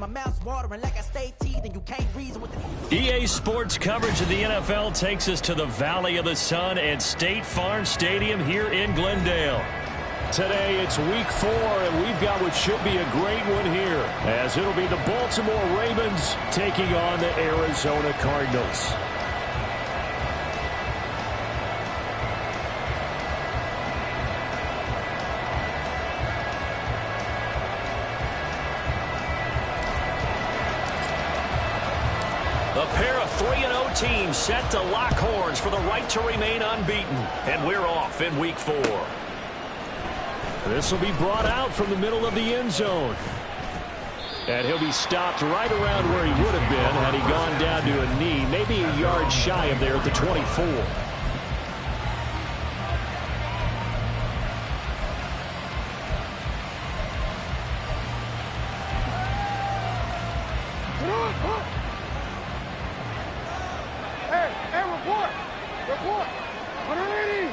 my mouth's watering like I stay teeth and you can't reason with the EA Sports coverage of the NFL takes us to the Valley of the Sun at State Farm Stadium here in Glendale. Today it's week 4, and we've got what should be a great one here, as it'll be the Baltimore Ravens taking on the Arizona Cardinals. A pair of 3-0 teams set to lock horns for the right to remain unbeaten, and we're off in week 4. This will be brought out from the middle of the end zone. And he'll be stopped right around where he would have been had he gone down to a knee, maybe a yard shy of there at the 24. Report. 180.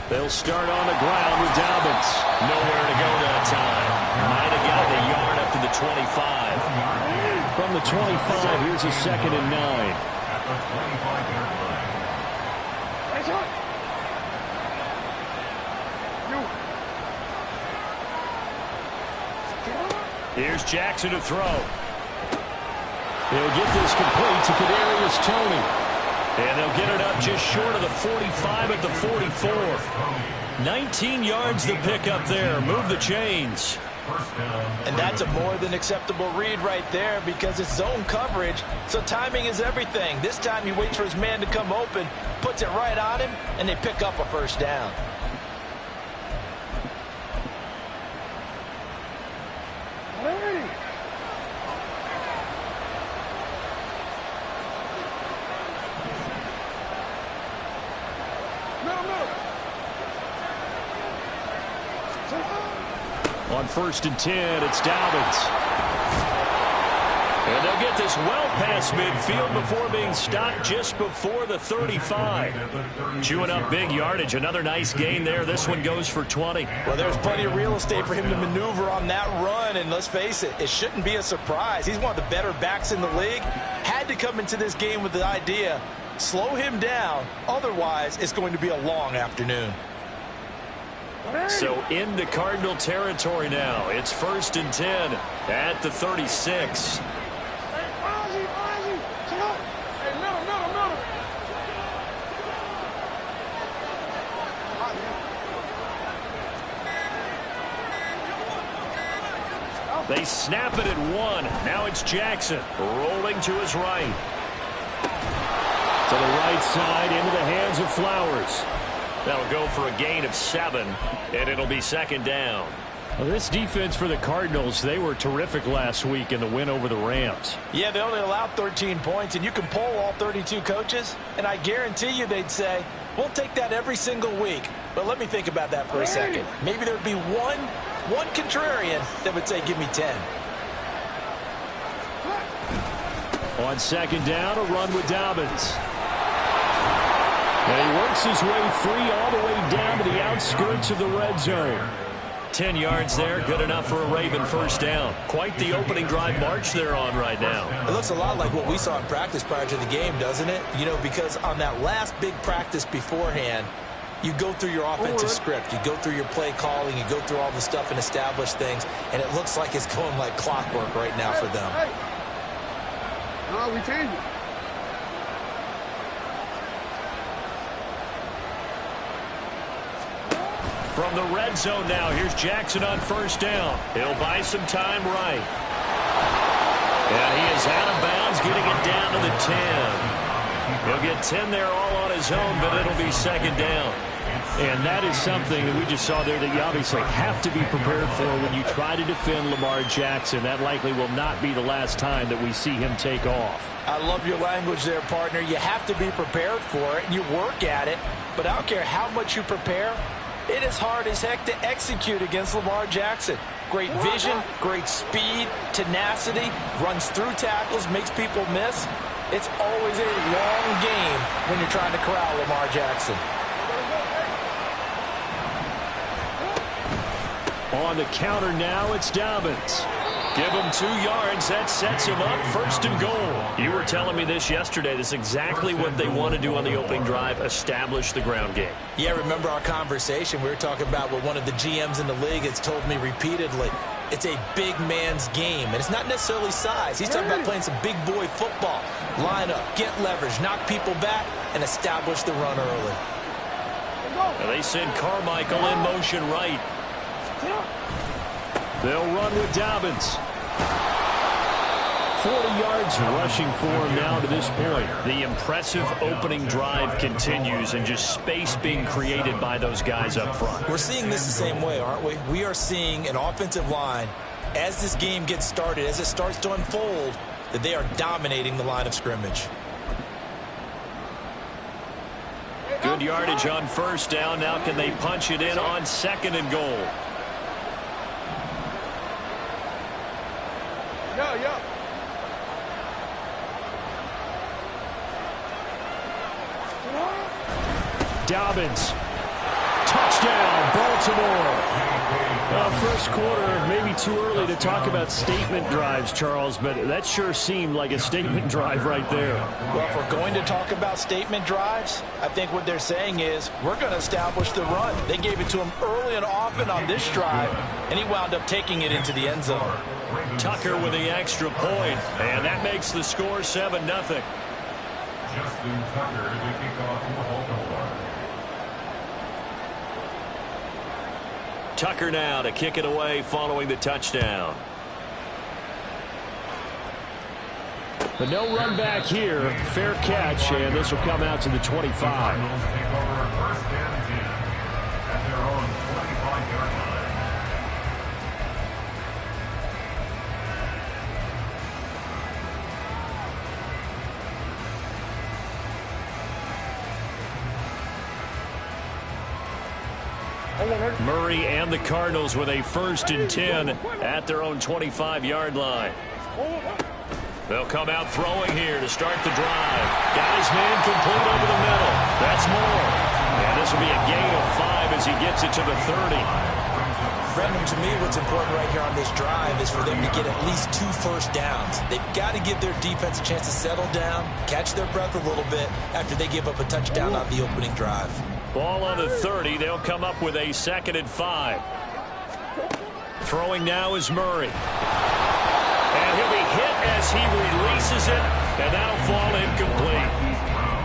They'll start on the ground with Dobbins. Nowhere to go that time. Might have gotten a yard up to the 25. From the 25, here's a 2nd and 9. Here's Jackson to throw. They'll get this complete to Kadarius Toney. And they'll get it up just short of the 45 at the 44. 19 yards to pick up there. Move the chains. And that's a more than acceptable read right there because it's zone coverage, so timing is everything. This time he waits for his man to come open, puts it right on him, and they pick up a first down. On 1st and 10, it's Dobbins. And they'll get this well past midfield before being stopped just before the 35. Chewing up big yardage. Another nice gain there. This one goes for 20. Well, there's plenty of real estate for him to maneuver on that run, and let's face it, it shouldn't be a surprise. He's one of the better backs in the league. Had to come into this game with the idea, slow him down, otherwise it's going to be a long afternoon. So into Cardinal territory now. It's 1st and 10 at the 36. They snap it at 1. Now it's Jackson rolling to his right. To the right side into the hands of Flowers. That'll go for a gain of 7, and it'll be 2nd down. Well, this defense for the Cardinals, they were terrific last week in the win over the Rams. Yeah, they only allowed 13 points, and you can poll all 32 coaches, and I guarantee you they'd say, we'll take that every single week. But let me think about that for a second. Maybe there'd be one contrarian that would say, give me 10. On 2nd down, a run with Dobbins. And he works his way free all the way down to the outskirts of the red zone. 10 yards there, good enough for a Raven first down. Quite the opening drive march they're on right now. It looks a lot like what we saw in practice prior to the game, doesn't it? You know, because on that last big practice beforehand, you go through your offensive script, you go through your play calling, you go through all the stuff and establish things, and it looks like it's going like clockwork right now for them. No, we changed it. From the red zone now, here's Jackson on 1st down. He'll buy some time right. And he is out of bounds, getting it down to the 10. He'll get 10 there all on his own, but it'll be 2nd down. And that is something that we just saw there that you obviously have to be prepared for when you try to defend Lamar Jackson. That likely will not be the last time that we see him take off. I love your language there, partner. You have to be prepared for it, and you work at it. But I don't care how much you prepare, it is hard as heck to execute against Lamar Jackson. Great vision, great speed, tenacity, runs through tackles, makes people miss. It's always a long game when you're trying to corral Lamar Jackson. On the counter now, it's Dobbins. Give him 2 yards. That sets him up 1st and goal. You were telling me this yesterday. This is exactly what they want to do on the opening drive, establish the ground game. Yeah, remember our conversation. We were talking about what one of the GMs in the league has told me repeatedly. It's a big man's game, and it's not necessarily size. He's talking about playing some big boy football. Line up, get leverage, knock people back, and establish the run early. And they send Carmichael in motion right. They'll run with Dobbins. 40 yards rushing for him now to this point. The impressive opening drive continues, and just space being created by those guys up front. We're seeing this the same way, aren't we? We are seeing an offensive line, as this game gets started, as it starts to unfold, that they are dominating the line of scrimmage. Good yardage on 1st down. Now can they punch it in on 2nd and goal? Yeah. Dobbins. Touchdown, Baltimore. First quarter, maybe too early to talk about statement drives, Charles, but that sure seemed like a statement drive right there. Well, if we're going to talk about statement drives, I think what they're saying is we're going to establish the run. They gave it to him early and often on this drive, and he wound up taking it into the end zone. Tucker with the extra point, and that makes the score 7-0. Justin Tucker to kick off for Baltimore. Tucker now to kick it away following the touchdown. But no run back here. Fair catch, and this will come out to the 25. Cardinals take over 1st and 10 at their own 25-yard line. Murray and the Cardinals with a 1st and 10 at their own 25-yard line. They'll come out throwing here to start the drive. Got his man complete over the middle. That's more. And this will be a gain of 5 as he gets it to the 30. Brendan, to me, what's important right here on this drive is for them to get at least 2 first downs. They've got to give their defense a chance to settle down, catch their breath a little bit after they give up a touchdown on the opening drive. Ball on the 30. They'll come up with a 2nd and 5. Throwing now is Murray. And he'll be hit as he releases it, and that'll fall incomplete.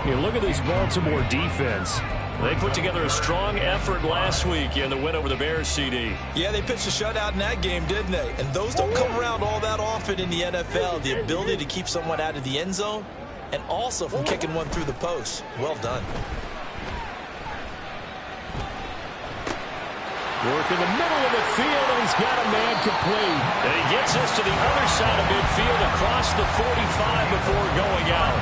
You look at this Baltimore defense. They put together a strong effort last week in the win over the Bears, CD. Yeah, they pitched a shutout in that game, didn't they? And those don't come around all that often in the NFL. The ability to keep someone out of the end zone and also from kicking one through the post. Well done. Work in the middle of the field, and he's got a man complete. And he gets us to the other side of midfield across the 45 before going out.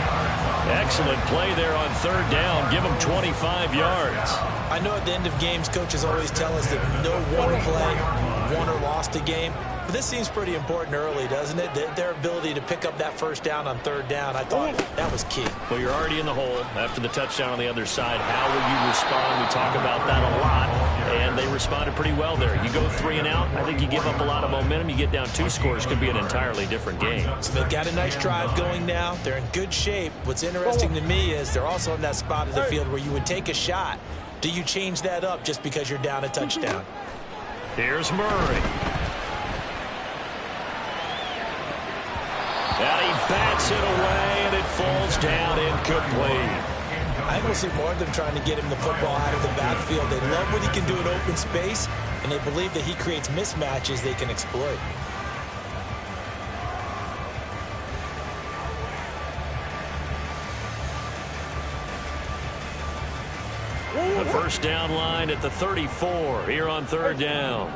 Excellent play there on 3rd down. Give him 25 yards. I know at the end of games, coaches always tell us that no one play won or lost a game. But this seems pretty important early, doesn't it? Their ability to pick up that 1st down on 3rd down, I thought that was key. Well, you're already in the hole after the touchdown on the other side. How will you respond? We talk about that a lot, and they responded pretty well there. You go 3 and out, I think you give up a lot of momentum. You get down 2 scores, could be an entirely different game. So they've got a nice drive going now. They're in good shape. What's interesting to me is they're also in that spot of the field where you would take a shot. Do you change that up just because you're down a touchdown? Here's Murray. And he bats it away, and it falls down incomplete. I think we'll see more of them trying to get him the football out of the backfield. They love what he can do in open space, and they believe that he creates mismatches they can exploit. The 1st down line at the 34 here on 3rd down.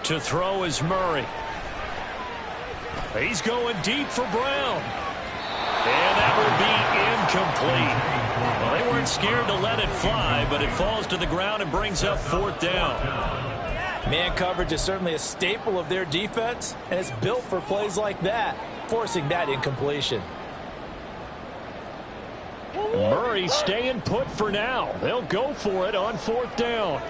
To throw is Murray. He's going deep for Brown. And that will be incomplete. Well, they weren't scared to let it fly, but it falls to the ground and brings up 4th down. Man coverage is certainly a staple of their defense, and it's built for plays like that, forcing that incompletion. Murray staying put for now. They'll go for it on 4th down.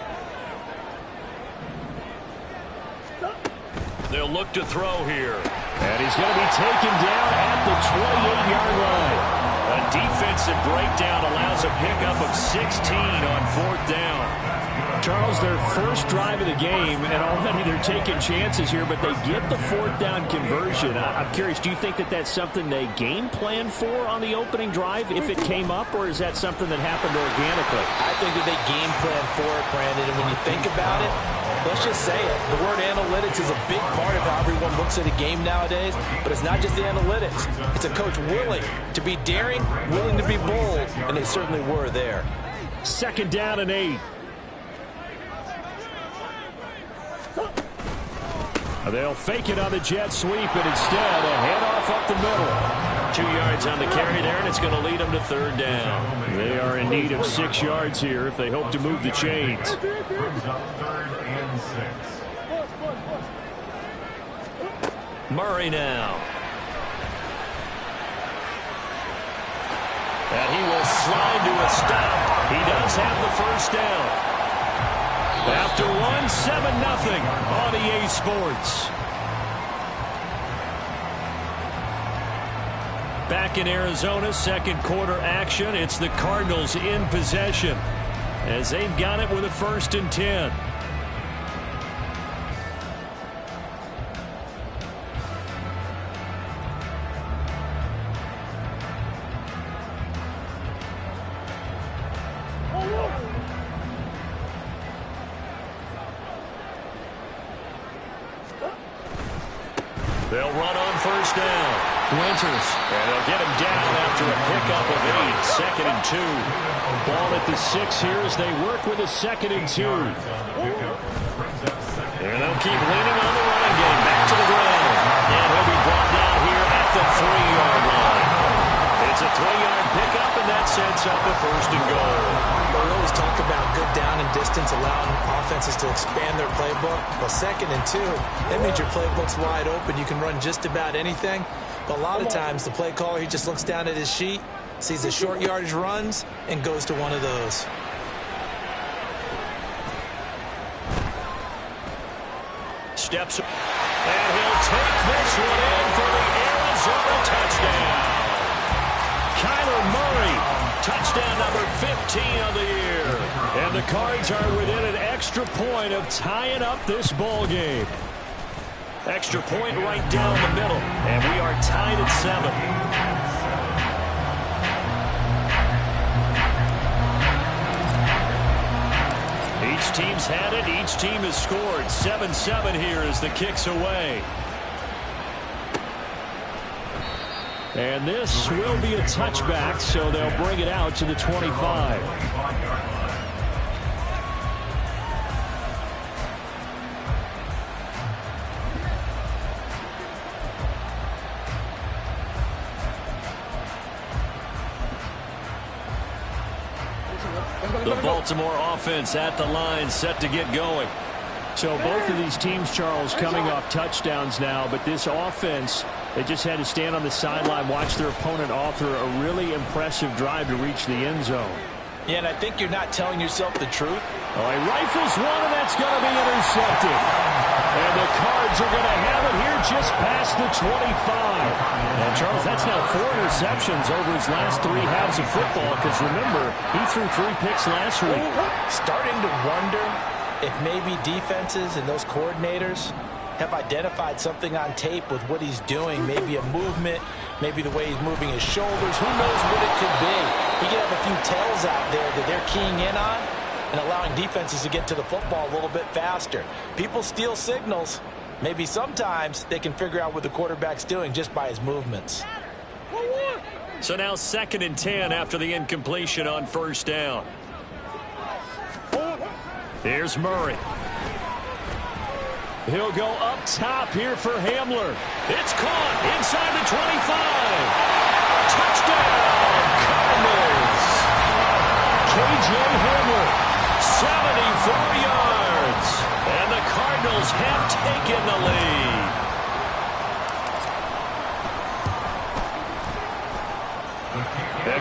They'll look to throw here. And he's going to be taken down at the 28-yard line. A defensive breakdown allows a pickup of 16 on 4th down. Charles, their first drive of the game, and already they're taking chances here, but they get the 4th down conversion. I'm curious, do you think that that's something they game planned for on the opening drive if it came up, or is that something that happened organically? I think that they game planned for it, Brandon, and when you think about it, let's just say it. The word analytics is a big part of how everyone looks at a game nowadays, but it's not just the analytics. It's a coach willing to be daring, willing to be bold, and they certainly were there. 2nd down and 8. They'll fake it on the jet sweep, and instead a handoff up the middle. 2 yards on the carry there, and it's going to lead them to 3rd down. They are in need of 6 yards here if they hope to move the chains. Murray now. And he will slide to a stop. He does have the 1st down. After 7-0 on EA Sports. Back in Arizona, 2nd quarter action. It's the Cardinals in possession as they've got it with a 1st and 10. They'll run on 1st down. Winters. And they'll get him down after a pickup of 8. 2nd and 2. Ball at the 6 here as they work with a 2nd and 2. And they'll keep leaning on the running game. Back to the ground. And he'll be brought down here at the 3-yard line. It's a 3-yard pickup, and that sets up a 1st and goal. We always talk about good down and distance, allowing offenses to expand their playbook. Well, 2nd and 2, that means your playbook's wide open. You can run just about anything. But a lot of times, the play caller, he just looks down at his sheet, sees the short yardage runs, and goes to one of those. Steps, and he'll take this one in for the Arizona touchdown. Kyler Murray, touchdown number 15 of the year. And the Cards are within an extra point of tying up this ball game. Extra point right down the middle, and we are tied at 7. Each team's had it. Each team has scored. 7-7 here as the kick's away. And this will be a touchback, so they'll bring it out to the 25. The Baltimore offense at the line, set to get going. So both of these teams, Charles, coming off touchdowns now, but this offense, they just had to stand on the sideline, watch their opponent author a really impressive drive to reach the end zone. Yeah, and I think you're not telling yourself the truth. Oh, he rifles one, and that's going to be intercepted. And the Cards are going to have it here just past the 25. And, Charles, that's now 4 interceptions over his last 3 halves of football, because, remember, he threw 3 picks last week. Starting to wonder if maybe defenses and those coordinators have identified something on tape with what he's doing, maybe a movement, maybe the way he's moving his shoulders. Who knows what it could be? He could have a few tells out there that they're keying in on and allowing defenses to get to the football a little bit faster. People steal signals. Maybe sometimes they can figure out what the quarterback's doing just by his movements. So now 2nd and 10 after the incompletion on 1st down. Here's Murray. He'll go up top here for Hamler. It's caught inside the 25. Touchdown, Cardinals. K.J. Hamler. 74 yards. And the Cardinals have taken the lead.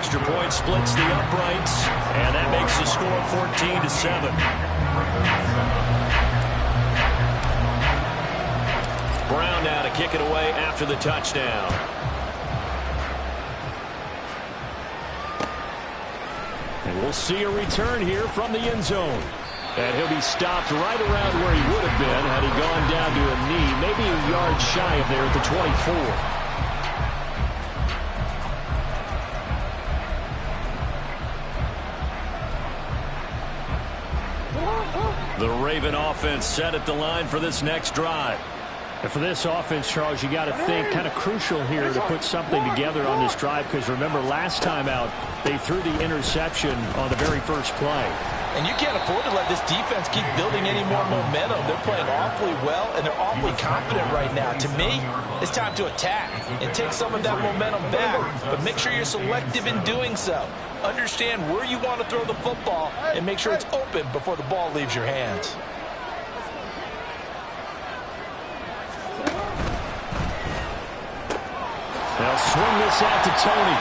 extra point splits the uprights, and that makes the score 14-7. Brown now to kick it away after the touchdown. And we'll see a return here from the end zone. And he'll be stopped right around where he would have been had he gone down to a knee, maybe a yard shy of there at the 24. The Raven offense set at the line for this next drive. And for this offense, Charles, you got to think kind of crucial here to put something together on this drive, because remember last time out they threw the interception on the very first play. And you can't afford to let this defense keep building any more momentum. They're playing awfully well, and they're awfully confident right now. To me, it's time to attack and take some of that momentum back, but make sure you're selective in doing so. Understand where you want to throw the football and make sure it's open before the ball leaves your hands. They'll swing this out to Tony.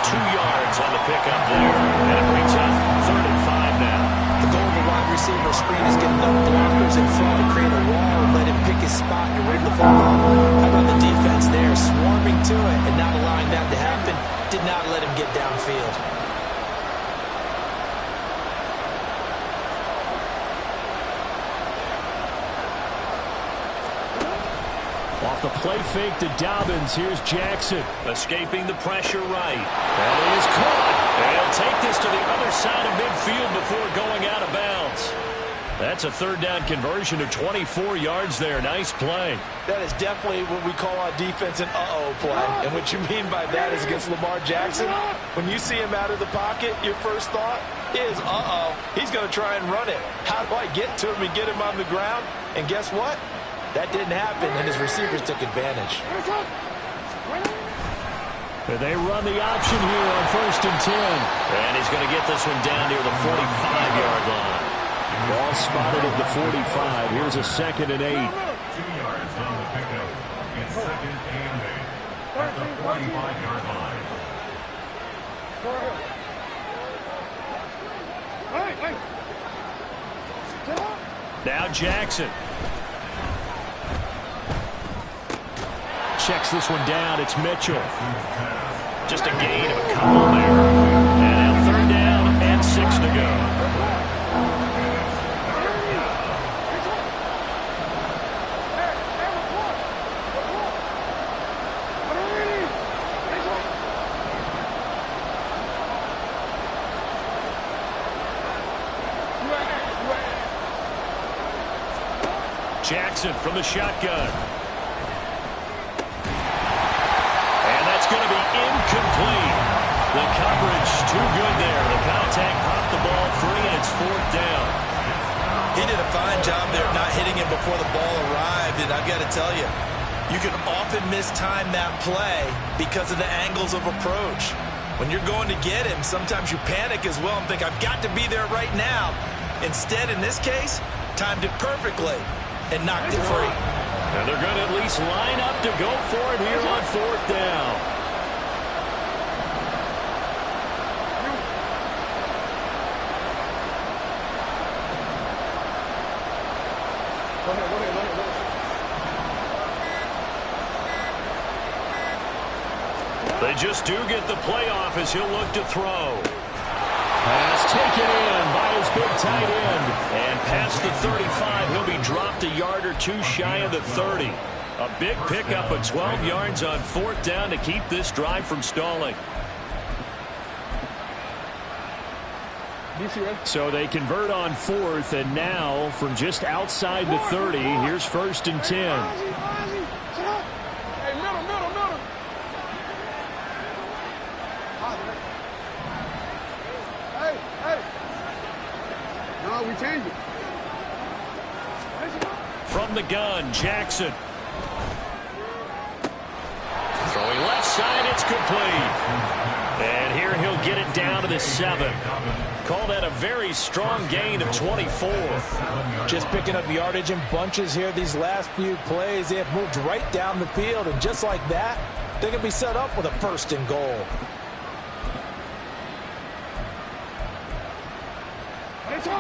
2 yards on the pickup there, and it brings up 3rd and 5 now. The goal of the wide receiver screen is get enough blockers in front to create a wall and let him pick his spot and run the football. How about the defense there, swarming to it and not allowing that to happen? Did not let him get downfield. Off the play fake to Dobbins. Here's Jackson. Escaping the pressure right. And he is caught. And he'll take this to the other side of midfield before going out of bounds. That's a 3rd down conversion of 24 yards there. Nice play. That is definitely what we call on defense an uh-oh play. And what you mean by that is against Lamar Jackson, when you see him out of the pocket, your first thought is, uh-oh, he's going to try and run it. How do I get to him and get him on the ground? And guess what? That didn't happen, and his receivers took advantage. But they run the option here on 1st and 10. And he's going to get this one down near the 45-yard line. Ball spotted at the 45. Here's a 2nd and 8. 2 yards on the pickup. It's 2nd and 8 at the 45-yard line. Now Jackson. Checks this one down. It's Mitchell. Just a gain of a couple there. And now 3rd down and 6 to go. Jackson from the shotgun. Going to be incomplete. The coverage too good there. The contact popped the ball free, and it's 4th down. He did a fine job there not hitting him before the ball arrived, and I've got to tell you, you can often mistime that play because of the angles of approach. When you're going to get him, sometimes you panic as well and think, I've got to be there right now. Instead, in this case, timed it perfectly and knocked it free. And they're going to at least line up to go for it here on 4th down. They just do get the playoff as he'll look to throw. Pass taken in by his big tight end. And past the 35, he'll be dropped a yard or 2 shy of the 30. A big pickup of 12 yards on 4th down to keep this drive from stalling. So they convert on 4th, and now from just outside the 30, here's 1st and 10. We change it. From the gun, Jackson. Throwing left side, it's complete. And here he'll get it down to the 7. Call that a very strong gain of 24. Just picking up yardage in bunches here these last few plays. They have moved right down the field, and just like that, they can be set up with a 1st and goal. Nice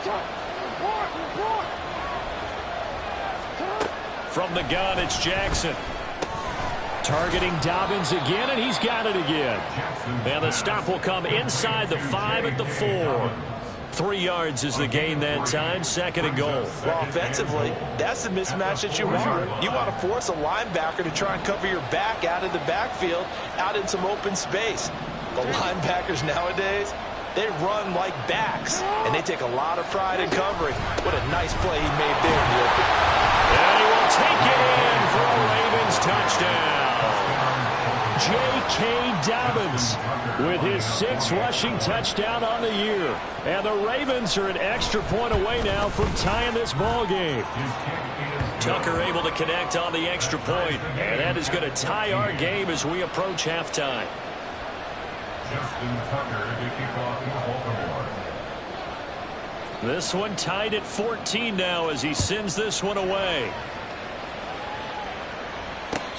hot. From the gun, it's Jackson. Targeting Dobbins again, and he's got it again. And the stop will come inside the 5 at the 4. 3 yards is the gain that time, 2nd and goal. Well, offensively, that's the mismatch that you want. You want to force a linebacker to try and cover your back out of the backfield, out in some open space. The linebackers nowadays, they run like backs, and they take a lot of pride in covering. What a nice play he made there in the open. And he will take it in for a Ravens touchdown. J.K. Dobbins with his 6th rushing touchdown on the year. And the Ravens are an extra point away now from tying this ball game. Tucker able to connect on the extra point, and that is going to tie our game as we approach halftime. Justin Tucker to kick off for Baltimore. This one tied at 14 now as he sends this one away.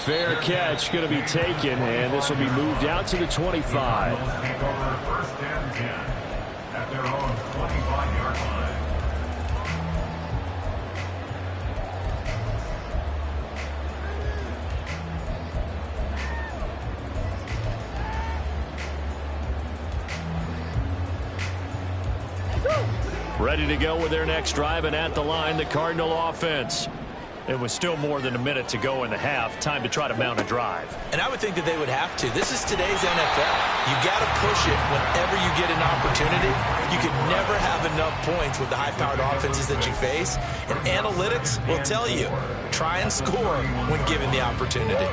Fair catch going to be taken, and this will be moved out to the 25. Cardinals take over 1st and 10 at their own 25-yard line. Ready to go with their next drive, and at the line, the Cardinal offense. It was still more than a minute to go in the half. Time to try to mount a drive. And I would think that they would have to. This is today's NFL. You got to push it whenever you get an opportunity. You can never have enough points with the high-powered offenses that you face. And analytics will tell you, try and score when given the opportunity.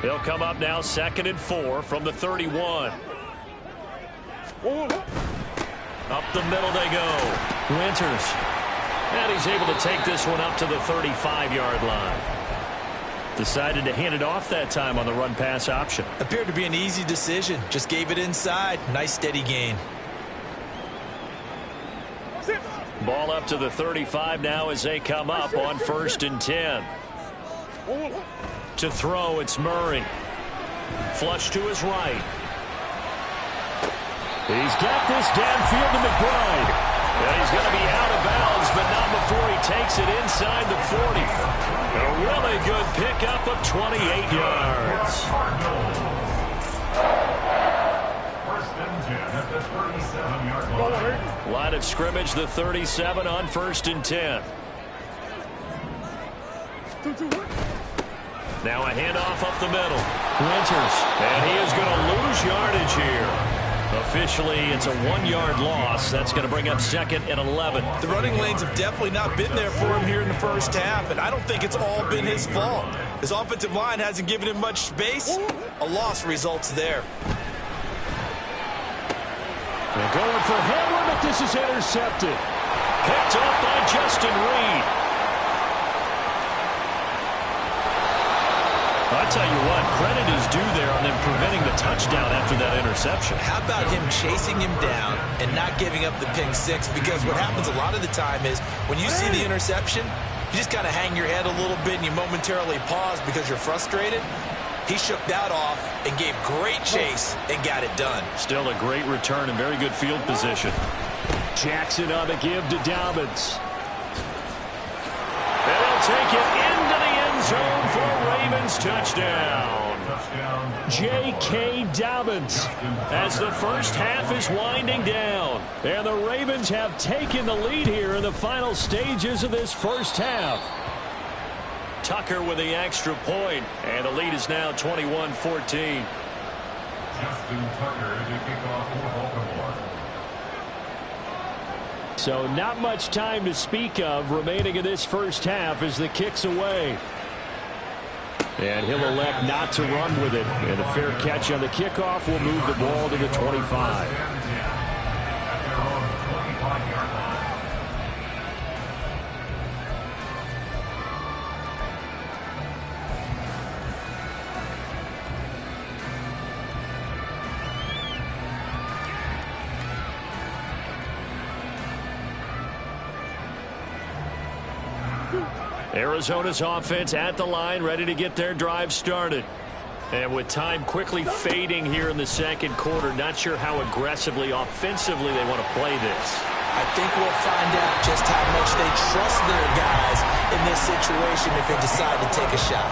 He'll come up now 2nd and 4 from the 31. Up the middle they go. Winters. And he's able to take this one up to the 35-yard line. Decided to hand it off that time on the run-pass option. Appeared to be an easy decision. Just gave it inside. Nice steady gain. Ball up to the 35 now as they come up on 1st and 10. To throw, it's Murray. Flush to his right. He's got this downfield to McBride. And he's going to be out of bounds, but not before he takes it inside the 40. A really good pickup of 28 yards. 1st and 10 at the 37-yard line. Line of scrimmage, the 37 on 1st and 10. Now a handoff up the middle. Winters, and he is going to lose yardage here. Officially, it's a 1-yard loss. That's going to bring up 2nd and 11. The running lanes have definitely not been there for him here in the first half, and I don't think it's all been his fault. His offensive line hasn't given him much space. A loss results there. They're going for Hamlin, but this is intercepted. Picked up by Justin Reed. I'll tell you what, credit is due there on them preventing the touchdown after that interception. How about him chasing him down and not giving up the pick 6? Because what happens a lot of the time is when you see the interception, you just kind of hang your head a little bit and you momentarily pause because you're frustrated. He shook that off and gave great chase and got it done. Still a great return and very good field position. Jackson on the give to Dobbins. And he'll take it into the end zone for a Ravens touchdown. J.K. Dobbins as the first half is winding down. And the Ravens have taken the lead here in the final stages of this first half. Tucker with the extra point, and the lead is now 21-14. Justin Tucker to kick off for Baltimore. So not much time to speak of remaining in this first half as the kick's away. And he'll elect not to run with it. And a fair catch on the kickoff will move the ball to the 25. Arizona's offense at the line, ready to get their drive started. And with time quickly fading here in the second quarter, not sure how aggressively, offensively they want to play this. I think we'll find out just how much they trust their guys in this situation if they decide to take a shot.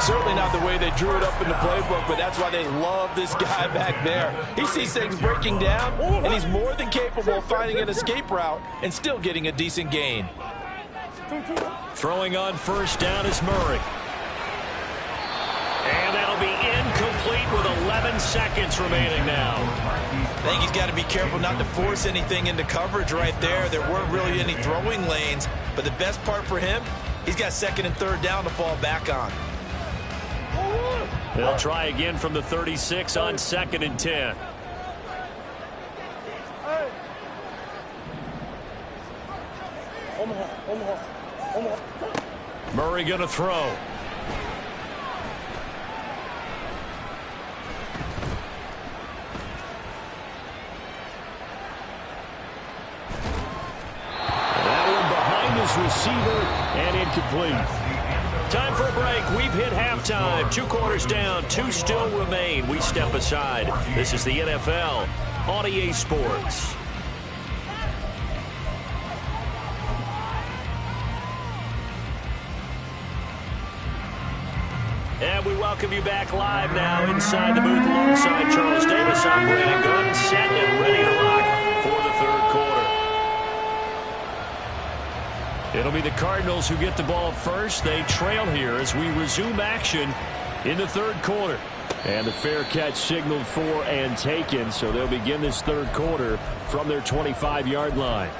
Certainly not the way they drew it up in the playbook, but that's why they love this guy back there. He sees things breaking down, and he's more than capable of finding an escape route and still getting a decent gain. Throwing on first down is Murray. And that'll be incomplete with 11 seconds remaining now. I think he's got to be careful not to force anything into coverage right there. There weren't really any throwing lanes, but the best part for him, he's got second and third down to fall back on. They'll try again from the 36 on second and 10. Murray going to throw. That one behind his receiver and incomplete. Time for a break. We've hit halftime. 2 quarters down. 2 still remain. We step aside. This is the NFL on EA Sports. And we welcome you back live now inside the booth alongside Charles Davis. I'm Brandon Gunn, set and ready to rock for the third quarter. It'll be the Cardinals who get the ball first. They trail here as we resume action in the third quarter. And the fair catch signaled for and taken, so they'll begin this third quarter from their 25-yard line.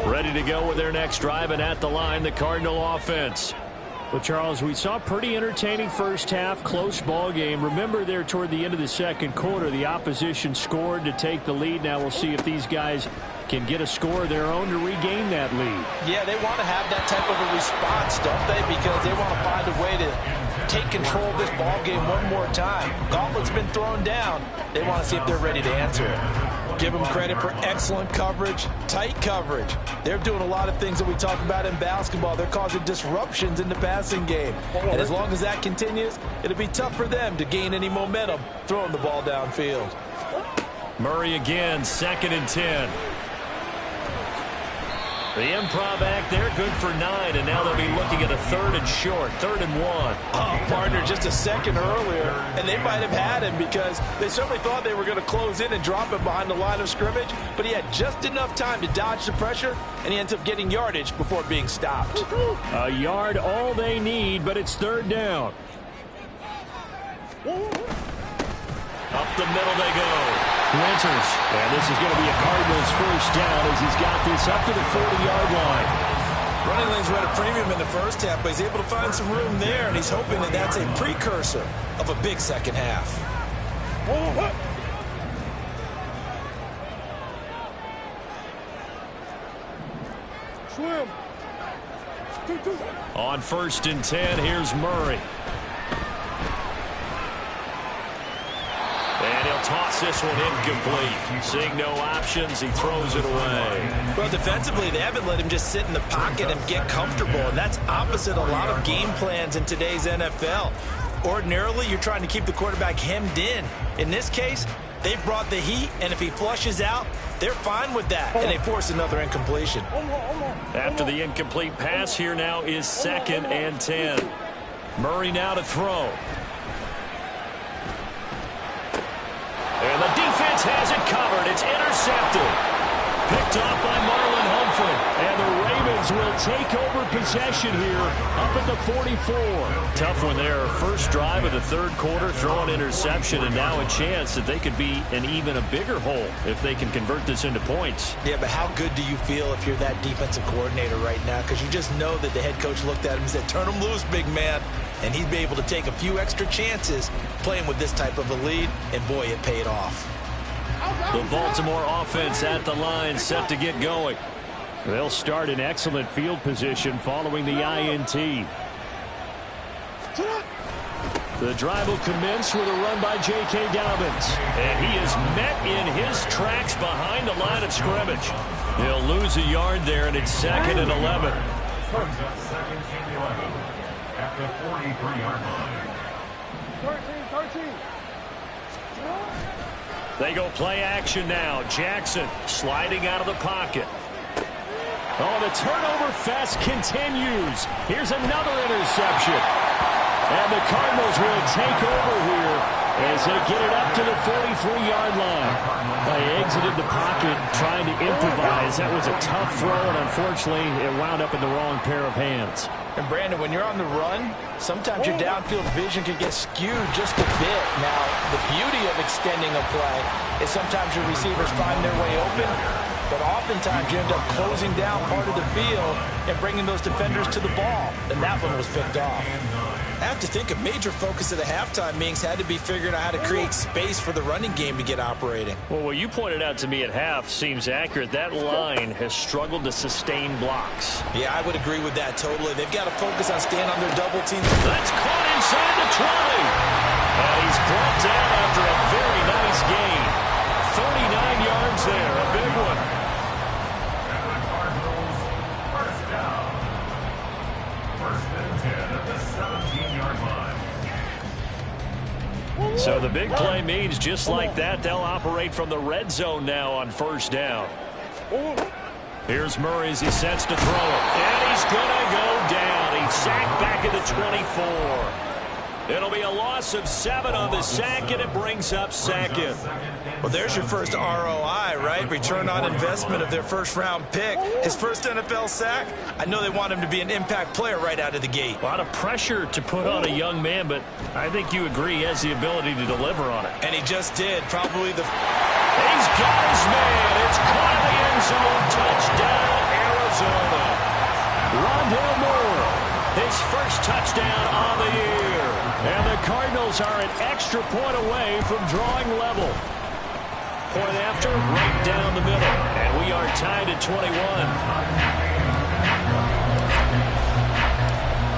Ready to go with their next drive, and at the line, the Cardinal offense. Well, Charles, we saw a pretty entertaining first half, close ball game. Remember there toward the end of the second quarter, the opposition scored to take the lead. Now we'll see if these guys can get a score of their own to regain that lead. Yeah, they want to have that type of a response, don't they? Because they want to find a way to take control of this ball game one more time. Gauntlet's been thrown down. They want to see if they're ready to answer it. Give them credit for excellent coverage, tight coverage. They're doing a lot of things that we talk about in basketball. They're causing disruptions in the passing game. And as long as that continues, it'll be tough for them to gain any momentum throwing the ball downfield. Murray again, second and 10. The improv act there, good for 9, and now they'll be looking at a third and short, 3rd and 1. Oh, partner, just a second earlier, and they might have had him because they certainly thought they were going to close in and drop him behind the line of scrimmage, but he had just enough time to dodge the pressure, and he ends up getting yardage before being stopped. A yard, all they need, but it's 3rd down. Up the middle they go. Winters. And this is going to be a Cardinals first down as he's got this up to the 40-yard line. Running lanes were at a premium in the first half, but he's able to find some room there, and he's hoping that that's a precursor of a big second half. Swim. On 1st and 10, here's Murray. And he'll toss this one incomplete. Seeing no options, he throws it away. Well, defensively, they haven't let him just sit in the pocket and get comfortable, and that's opposite a lot of game plans in today's NFL. Ordinarily, you're trying to keep the quarterback hemmed in. In this case, they brought the heat, and if he flushes out, they're fine with that, and they force another incompletion. After the incomplete pass, here now is 2nd and 10. Murray now to throw. And the defense has it covered. It's intercepted. Picked off by Marlon Humphrey. And the Ravens will take over possession here up at the 44. Tough one there. First drive of the third quarter, throw an interception, and now a chance that they could be in even a bigger hole if they can convert this into points. Yeah, but how good do you feel if you're that defensive coordinator right now? Because you just know that the head coach looked at him and said, turn him loose, big man. And he'd be able to take a few extra chances playing with this type of a lead, and boy, it paid off. The Baltimore offense at the line, set to get going. They'll start in excellent field position following the INT. The drive will commence with a run by J.K. Dobbins. And he is met in his tracks behind the line of scrimmage. He'll lose a yard there, and it's 2nd and 11. Brings up 2nd and 11 at the 43-yard line. 13. They go play action now. Jackson sliding out of the pocket. Oh, the turnover fest continues. Here's another interception. And the Cardinals will take over here as they get it up to the 43-yard line. They exited the pocket trying to improvise. That was a tough throw, and unfortunately, it wound up in the wrong pair of hands. And Brandon, when you're on the run, sometimes your downfield vision can get skewed just a bit. Now, the beauty of extending a play is sometimes your receivers find their way open, but oftentimes you end up closing down part of the field and bringing those defenders to the ball. And that one was picked off. I have to think a major focus of the halftime meetings had to be figuring out how to create space for the running game to get operating. Well, what you pointed out to me at half seems accurate. That line has struggled to sustain blocks. Yeah, I would agree with that totally. They've got to focus on staying on their double team. That's caught inside the 20. And he's brought down after a very nice gain. 39 yards there, a big one. And the Cardinals, first down. 1st and 10 at the 17-yard line. So the big play means just like that, they'll operate from the red zone now on 1st down. Here's Murray as he sets to throw it. And he's going to go down. He's sacked back at the 24. It'll be a loss of 7 on the sack, and it brings up 2nd. Well, there's your first ROI, right? Return on investment of their first-round pick. His first NFL sack, I know they want him to be an impact player right out of the gate. A lot of pressure to put on a young man, but I think you agree he has the ability to deliver on it. And he just did. Probably the... He's got his man. It's caught in the end zone. Touchdown, Arizona. Rondale Moore, his first touchdown on the year. And the Cardinals are an extra point away from drawing level. Point after, right down the middle. And we are tied at 21.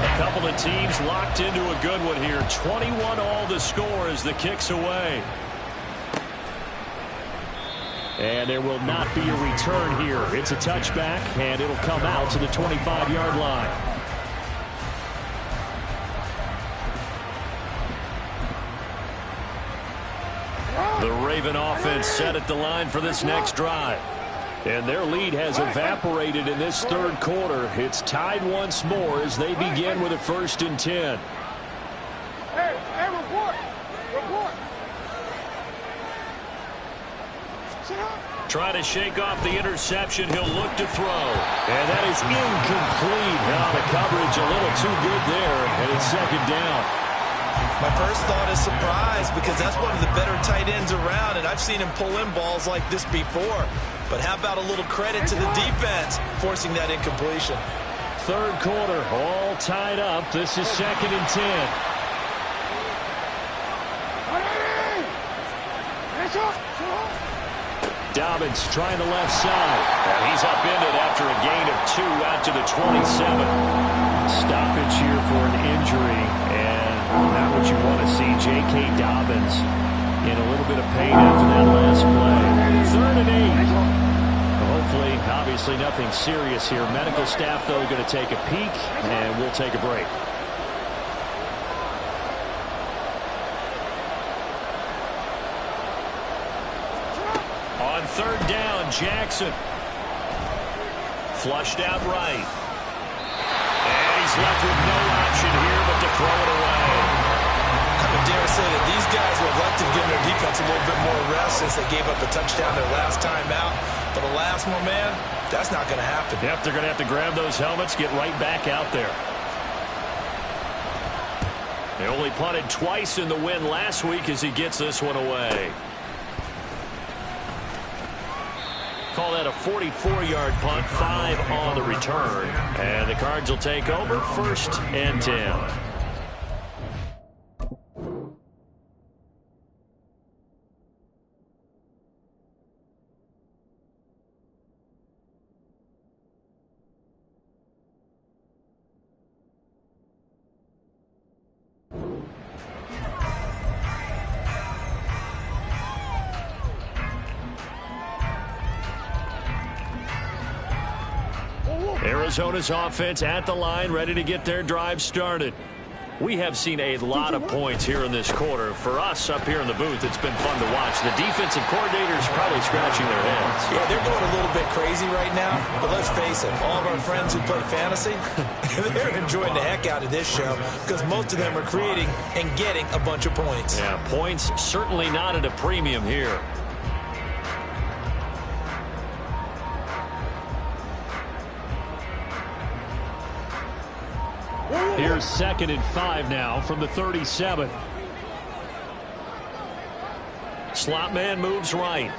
A couple of teams locked into a good one here. 21 all the score as the kick's away. And there will not be a return here. It's a touchback, and it'll come out to the 25-yard line. The Raven offense set at the line for this next drive. And their lead has evaporated in this 3rd quarter. It's tied once more as they begin with a 1st and 10. Hey, report. Trying to shake off the interception. He'll look to throw. And that is incomplete. Now the coverage a little too good there. And it's 2nd down. My first thought is surprise because that's one of the better tight ends around, and I've seen him pull in balls like this before. But how about a little credit to the defense forcing that incompletion? 3rd quarter, all tied up. This is 2nd and 10. Dobbins trying the left side. And he's upended after a gain of 2 out to the 27. Stoppage here for an injury, and not what you want to see. J.K. Dobbins in a little bit of pain after that last play. 3rd and 8. Hopefully, obviously nothing serious here. Medical staff, though, going to take a peek, and we'll take a break. On 3rd down, Jackson. Flushed out right. And he's left with no option here but to throw it away. I would dare say that these guys would like to give their defense a little bit more rest since they gave up a touchdown their last time out. But the last one, man, that's not going to happen. Yep, they're going to have to grab those helmets, get right back out there. They only punted twice in the win last week as he gets this one away. Call that a 44-yard punt, 5 on the return. And the Cards will take over 1st and 10. Arizona's offense at the line, ready to get their drive started. We have seen a lot of points here in this quarter. For us up here in the booth, it's been fun to watch. The defensive coordinators probably scratching their heads. Yeah, they're going a little bit crazy right now, but let's face it, all of our friends who play fantasy, they're enjoying the heck out of this show because most of them are creating and getting a bunch of points. Yeah, points certainly not at a premium here. Here's 2nd and 5 now from the 37. Slot man moves right.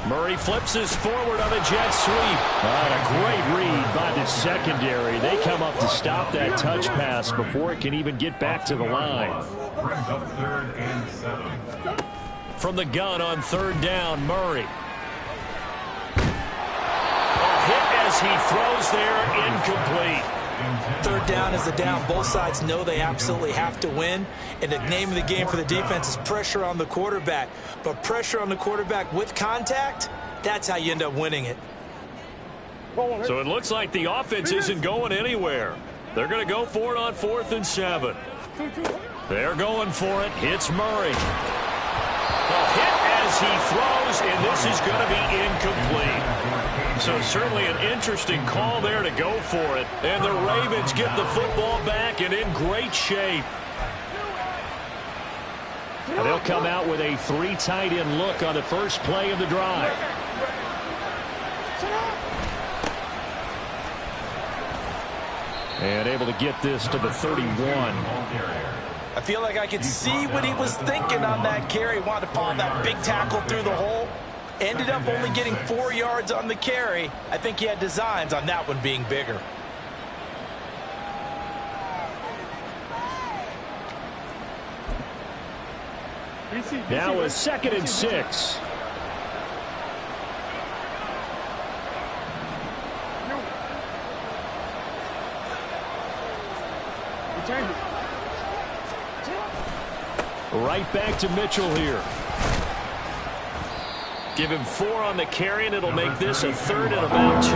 Murray flips his forward on a jet sweep. A great read by the secondary. They come up to stop that touch pass before it can even get back to the line. Brings up 3rd and 7. From the gun on 3rd down, Murray. A hit as he throws there, incomplete. 3rd down is the down. Both sides know they absolutely have to win. And the name of the game for the defense is pressure on the quarterback. But pressure on the quarterback with contact, that's how you end up winning it. So it looks like the offense isn't going anywhere. They're going to go for it on 4th and 7. They're going for it. Hits Murray. A hit as he throws, and this is going to be incomplete. So certainly an interesting call there to go for it. And the Ravens get the football back and in great shape. And they'll come out with a 3 tight end look on the first play of the drive. And able to get this to the 31. I feel like I could see what he was thinking on that carry. Wanted to follow that big tackle through the hole. Ended up only getting 4 yards on the carry. I think he had designs on that one being bigger. Now is 2nd and 6. Right back to Mitchell here. Give him 4 on the carry, and it'll make this a 3rd and about 2.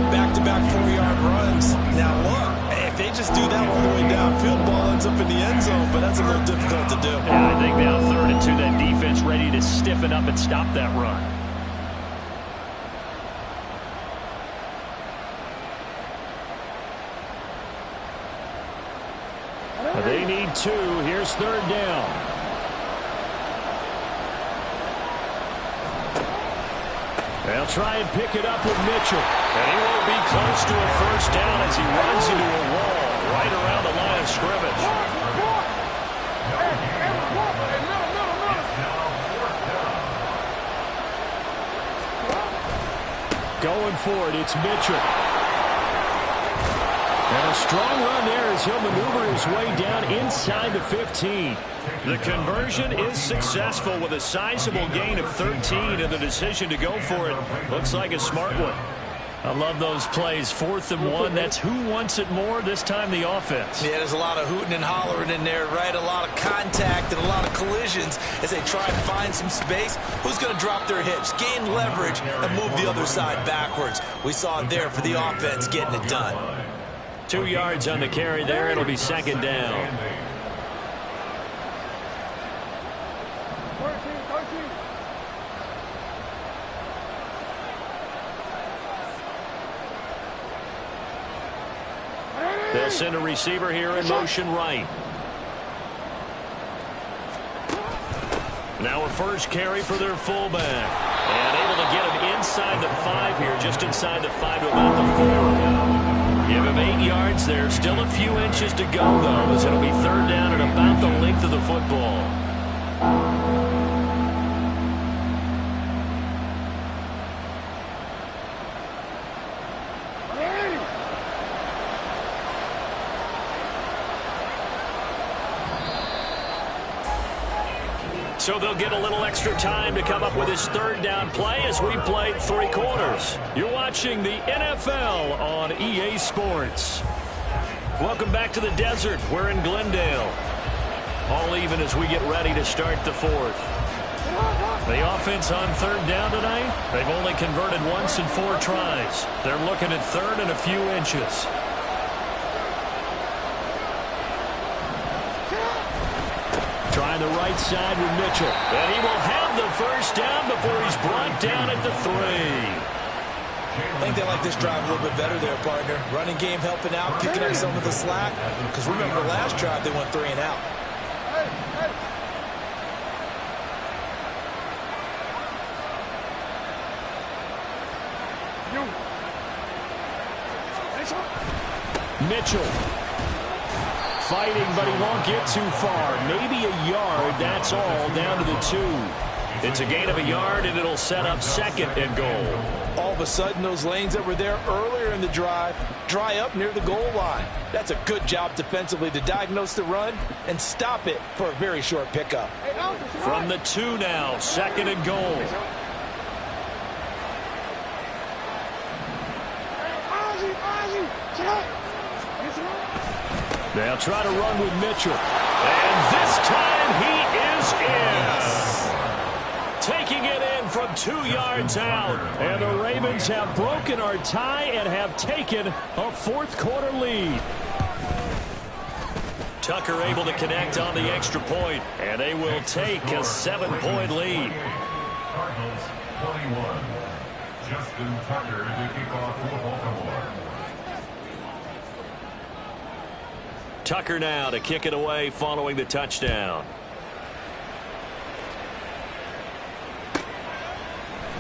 Back-to-back 4-yard runs. Now, look, if they just do that all the way downfield, ball ends up in the end zone, but that's a little difficult to do. Yeah, I think now 3rd and 2, that defense ready to stiffen up and stop that run. They need 2. Here's 3rd down. They'll try and pick it up with Mitchell. And he won't be close to a first down as he runs into a wall right around the line of scrimmage. Going for it, it's Mitchell. And a strong run there as he'll maneuver his way down inside the 15. The conversion is successful with a sizable gain of 13, and the decision to go for it looks like a smart one. I love those plays. 4th and 1. That's who wants it more, this time the offense. Yeah, there's a lot of hooting and hollering in there, right? A lot of contact and a lot of collisions as they try and find some space. Who's going to drop their hips, gain leverage, and move the other side backwards? We saw it there for the offense getting it done. 2 yards on the carry there. It'll be 2nd down. 13. They'll send a receiver here in motion right. Now a first carry for their fullback. And able to get him inside the 5 here, just inside the 5 to about the 4. Give him 8 yards there. Still a few inches to go, though, as it'll be 3rd down and about the length of the football. So they'll get a little extra time to come up with his 3rd down play as we played 3 quarters. You're watching the NFL on EA Sports. Welcome back to the desert. We're in Glendale. All even as we get ready to start the 4th. The offense on third down tonight, they've only converted once in 4 tries. They're looking at third and a few inches. Trying the right side with Mitchell. And he will have the first down before he's brought down at the 3. I think they like this drive a little bit better there, partner. Running game helping out, picking up some of the slack. Because remember, the last drive they went 3 and out. Mitchell fighting, but he won't get too far. Maybe a yard, that's all, down to the 2. It's a gain of a yard, and it'll set up second and goal. All of a sudden, those lanes that were there earlier in the drive dry up near the goal line. That's a good job defensively to diagnose the run and stop it for a very short pickup. From the 2 now, second and goal. They'll try to run with Mitchell. And this time he is in. Taking it in from 2 yards out. And the Ravens have broken our tie and have taken a fourth-quarter lead. Tucker able to connect on the extra point, and they will take a 7-point lead. Cardinals 21. Justin Tucker to kick off for Baltimore. Tucker now to kick it away following the touchdown.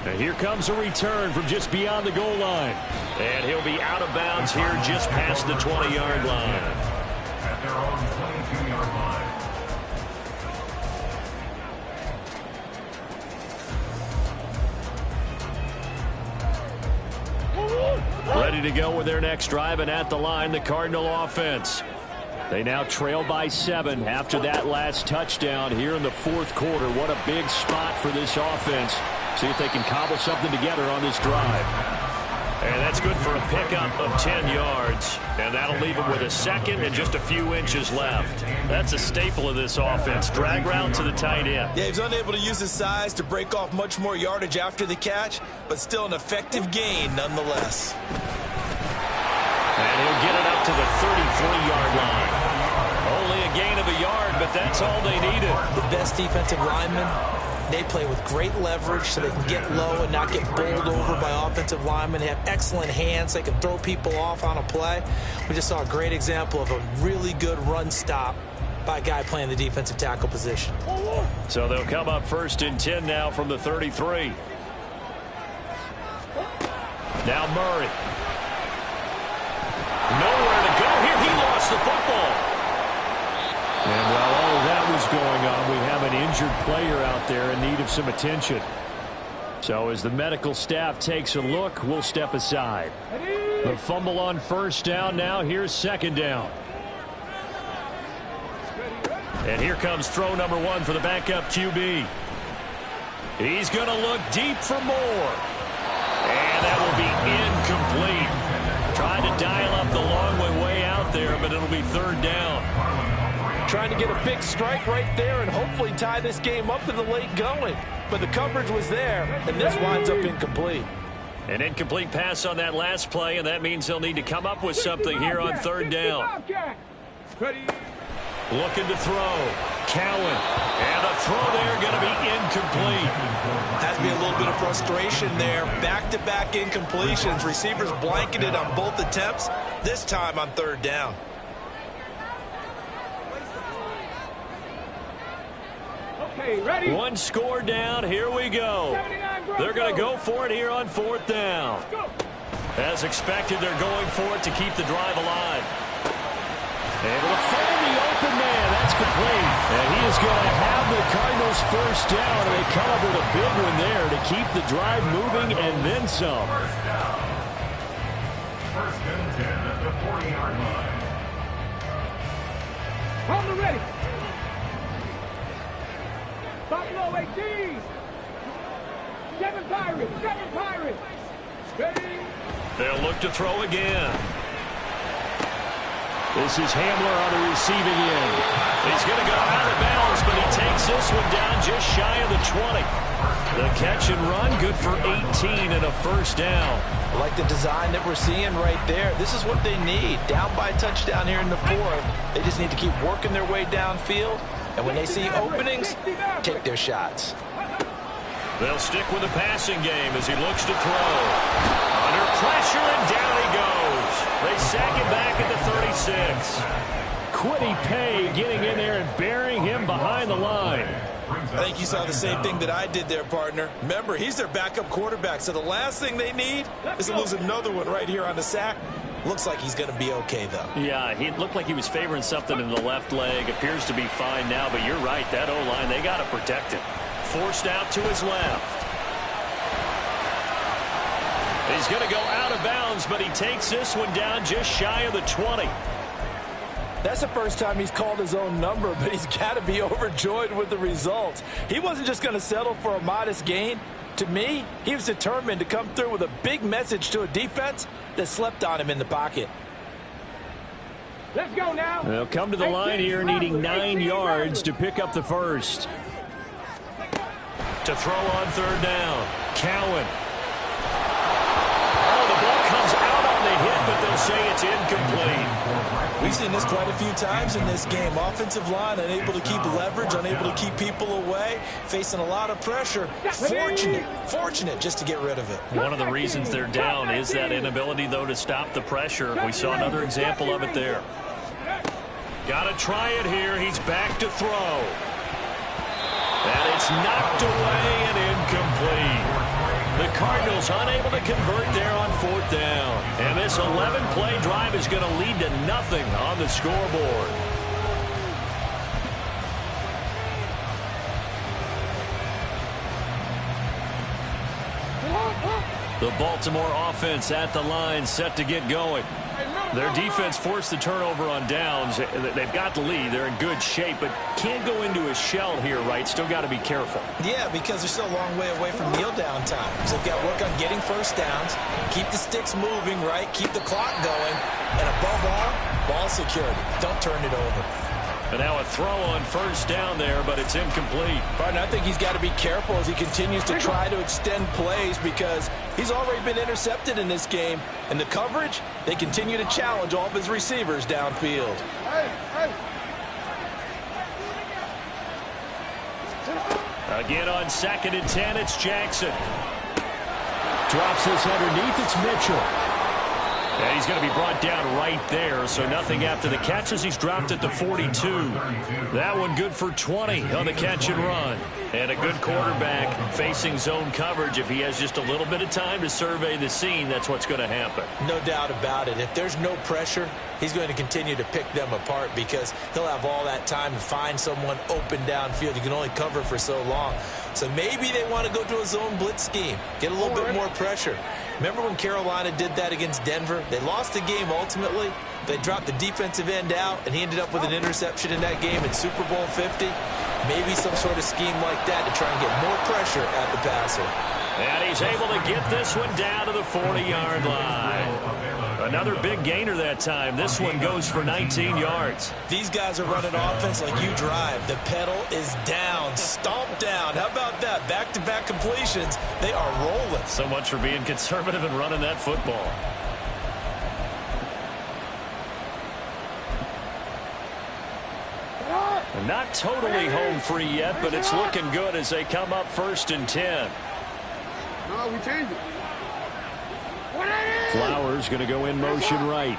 And here comes a return from just beyond the goal line. And he'll be out of bounds here just past the 20-yard line. At their own 22-yard line. Ready to go with their next drive, and at the line, the Cardinal offense. They now trail by 7 after that last touchdown here in the fourth quarter. What a big spot for this offense. See if they can cobble something together on this drive. And that's good for a pickup of 10 yards. And that'll leave them with a second and just a few inches left. That's a staple of this offense. Drag route to the tight end. Yeah, he's unable to use his size to break off much more yardage after the catch, but still an effective gain nonetheless. And he'll get it up to the 33-yard line. Only a gain of a yard, but that's all they needed. The best defensive linemen, they play with great leverage so they can get low and not get bowled over by offensive linemen. They have excellent hands. They can throw people off on a play. We just saw a great example of a really good run stop by a guy playing the defensive tackle position. So they'll come up 1st and 10 now from the 33. Now Murray. Nowhere to go here. He lost the football. And while all of that was going on, we have an injured player out there in need of some attention. So as the medical staff takes a look, we'll step aside. The fumble on first down now. Here's second down. And here comes throw number 1 for the backup QB. He's going to look deep for more. And that will be incomplete. Tried to dial up the long way out there, but it'll be third down. Trying to get a big strike right there and hopefully tie this game up in the late going. But the coverage was there, and this winds up incomplete. An incomplete pass on that last play, and that means they'll need to come up with something here on third down. Looking to throw. Cowan. And the throw there going to be incomplete. Has to be a little bit of frustration there. Back-to-back incompletions. Receivers blanketed on both attempts, this time on third down. Okay, ready? One score down. Here we go. They're going to go for it here on fourth down. As expected, they're going for it to keep the drive alive. Able to find the open man. That's complete. And he is going to have the Cardinals first down. And they come up with a big one there to keep the drive moving and then some. First and 10 at the 40-yard line. On the ready. Buffalo 18. 7 Pirates. 7 Pirates. Ready. They'll look to throw again. This is Hamler on the receiving end. He's going to go out of bounds, but he takes this one down just shy of the 20. The catch and run, good for 18 and a first down. I like the design that we're seeing right there. This is what they need. Down by a touchdown here in the fourth. They just need to keep working their way downfield. And when they see openings, take their shots. They'll stick with the passing game as he looks to throw. Under pressure, and down he goes. They sack him back at the 36. Quiddy Pay getting in there and burying him behind the line. I think you saw the same thing that I did there, partner. Remember, he's their backup quarterback, so the last thing they need is to lose another one right here on the sack. Looks like he's going to be okay, though. Yeah, he looked like he was favoring something in the left leg. Appears to be fine now, but you're right. That O-line, they got to protect him. Forced out to his left. He's going to go out of bounds, but he takes this one down just shy of the 20. That's the first time he's called his own number, but he's got to be overjoyed with the results. He wasn't just going to settle for a modest gain. To me, he was determined to come through with a big message to a defense that slept on him in the pocket. Let's go now. They'll come to the line here needing 9 yards to pick up the first. To throw on third down. Cowan. Oh, the ball comes out on the hit, but they'll say it's incomplete. We've seen this quite a few times in this game. Offensive line unable to keep leverage, unable to keep people away, facing a lot of pressure. Fortunate just to get rid of it. One of the reasons they're down is that inability, though, to stop the pressure. We saw another example of it there. Got to try it here. He's back to throw. And it's knocked away and incomplete. The Cardinals unable to convert there on fourth down. And this 11-play drive is going to lead to nothing on the scoreboard. The Baltimore offense at the line, set to get going. Their defense forced the turnover on downs. They've got the lead. They're in good shape, but can't go into a shell here, right? Still got to be careful. Yeah, because they're still a long way away from kneel down time. So they've got to work on getting first downs, keep the sticks moving, right? Keep the clock going, and above all, ball security. Don't turn it over. And now a throw on first down there, but it's incomplete. Partner, I think he's got to be careful as he continues to try to extend plays because he's already been intercepted in this game. And the coverage, they continue to challenge all of his receivers downfield. Again on 2nd and 10, it's Jackson. Drops this underneath, it's Mitchell. And he's going to be brought down right there, so nothing after the catches. He's dropped at the 42. That one good for 20 on the catch and run. And a good quarterback facing zone coverage. If he has just a little bit of time to survey the scene, that's what's going to happen. No doubt about it. If there's no pressure, he's going to continue to pick them apart because he'll have all that time to find someone open downfield. You can only cover for so long. So maybe they want to go to a zone blitz scheme, get a little bit more pressure. Remember when Carolina did that against Denver? They lost the game ultimately. They dropped the defensive end out, and he ended up with an interception in that game in Super Bowl 50. Maybe some sort of scheme like that to try and get more pressure at the passer. And he's able to get this one down to the 40-yard line. Another big gainer that time. This one goes for 19 yards. These guys are running offense like you drive. The pedal is down, stomped down. How about that? Back-to-back completions. They are rolling. So much for being conservative and running that football. Not totally home free yet, but it's looking good as they come up 1st and 10. No, we changed it. Flowers going to go in motion right.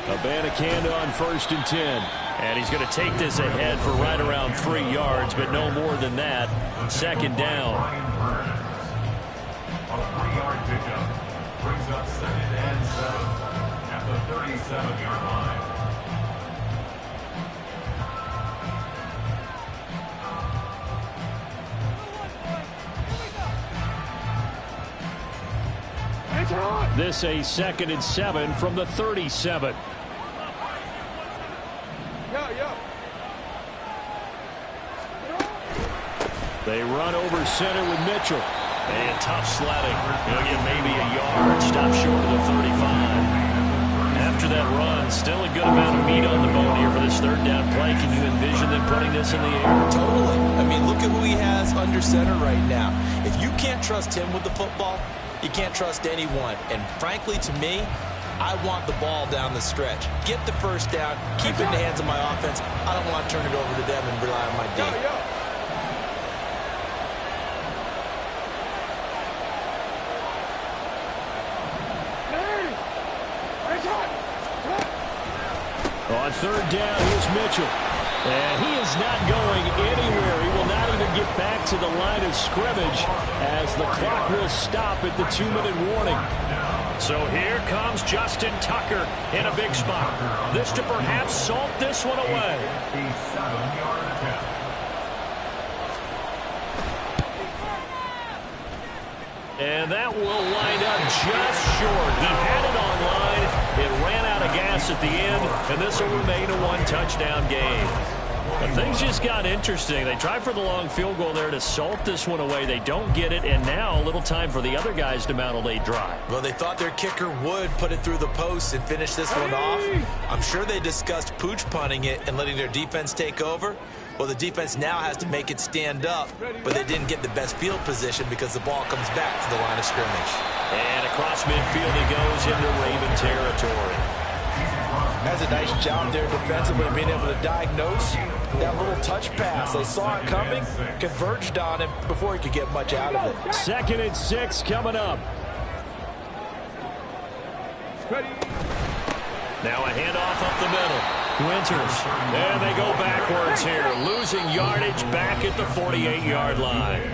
Abanikanda on 1st and 10. And he's going to take this ahead for right around 3 yards, but no more than that. 2nd down. A 3-yard pickup brings up 2nd and 7 at the 37-yard line. This a 2nd and 7 from the 37. They run over center with Mitchell. And tough sledding. He'll get maybe a yard. Stop short of the 35. after that run. Still a good amount of meat on the bone here for this third down play. Can you envision them putting this in the air? Totally. I mean, look at who he has under center right now. If you can't trust him with the football, you can't trust anyone. And frankly, to me, I want the ball down the stretch. Get the first down, keep it in the hands of my offense. I don't want to turn it over to them and rely on my D. On third down, here's Mitchell. And he is not going anywhere. He will not even get back to the line of scrimmage as the clock will stop at the 2-minute warning. So here comes Justin Tucker in a big spot. This to perhaps salt this one away. A 7-yard attempt. And that will wind up just short. He had it on line. It ran out of gas at the end, and this will remain a one-touchdown game. But things just got interesting. They tried for the long field goal there to salt this one away. They don't get it, and now a little time for the other guys to mount a late drive. Well, they thought their kicker would put it through the post and finish this one off. I'm sure they discussed pooch punting it and letting their defense take over. Well, the defense now has to make it stand up, but they didn't get the best field position because the ball comes back to the line of scrimmage. And across midfield he goes into Raven territory. Has a nice job there defensively, being able to diagnose that little touch pass. They saw it coming, converged on him before he could get much out of it. 2nd and 6 coming up. Now a handoff up the middle. Winters. And they go backwards here, losing yardage back at the 48-yard line.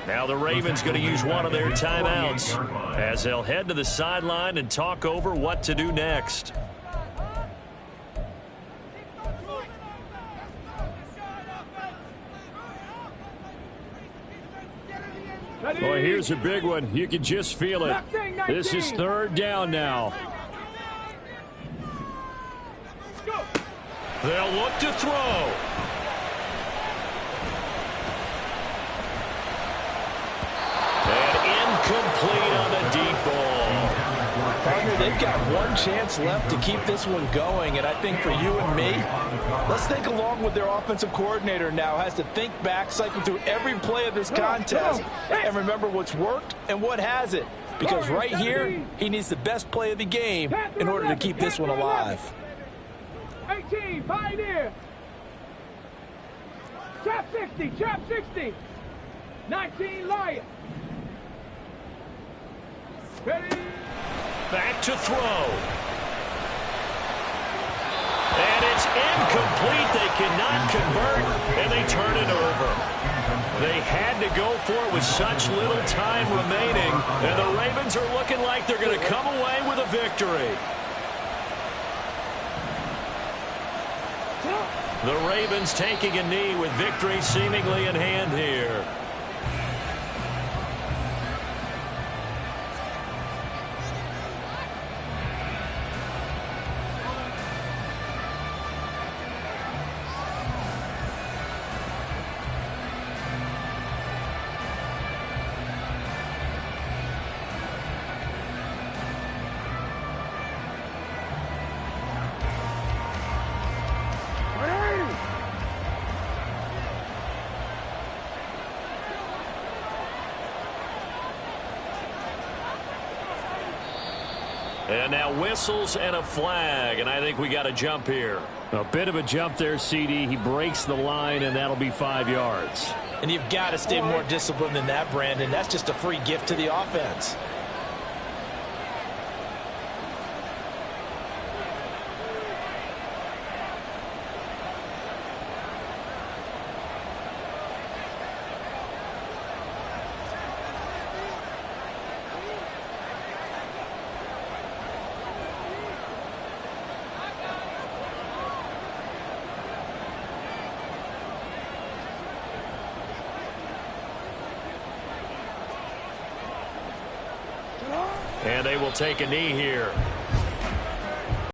Now the Ravens going to use one of their timeouts as they'll head to the sideline and talk over what to do next. Boy, here's a big one. You can just feel it. This is third down now. They'll look to throw. And incomplete on the deep ball. Partner, they've got one chance left to keep this one going, and I think for you and me, let's think along with their offensive coordinator now. Has to think back, cycle through every play of this contest, and remember what's worked and what hasn't. Because right here, he needs the best play of the game in order to keep this one alive. 18, Pioneer. Trap 60, trap 60. 19, Lion. Ready? Back to throw. And it's incomplete. They cannot convert, and they turn it over. They had to go for it with such little time remaining, and the Ravens are looking like they're going to come away with a victory. The Ravens taking a knee with victory seemingly in hand here. And now whistles and a flag, and I think we got a jump here. A bit of a jump there, CD. He breaks the line, and that'll be 5 yards. And you've got to stay more disciplined than that, Brandon. That's just a free gift to the offense. And they will take a knee here.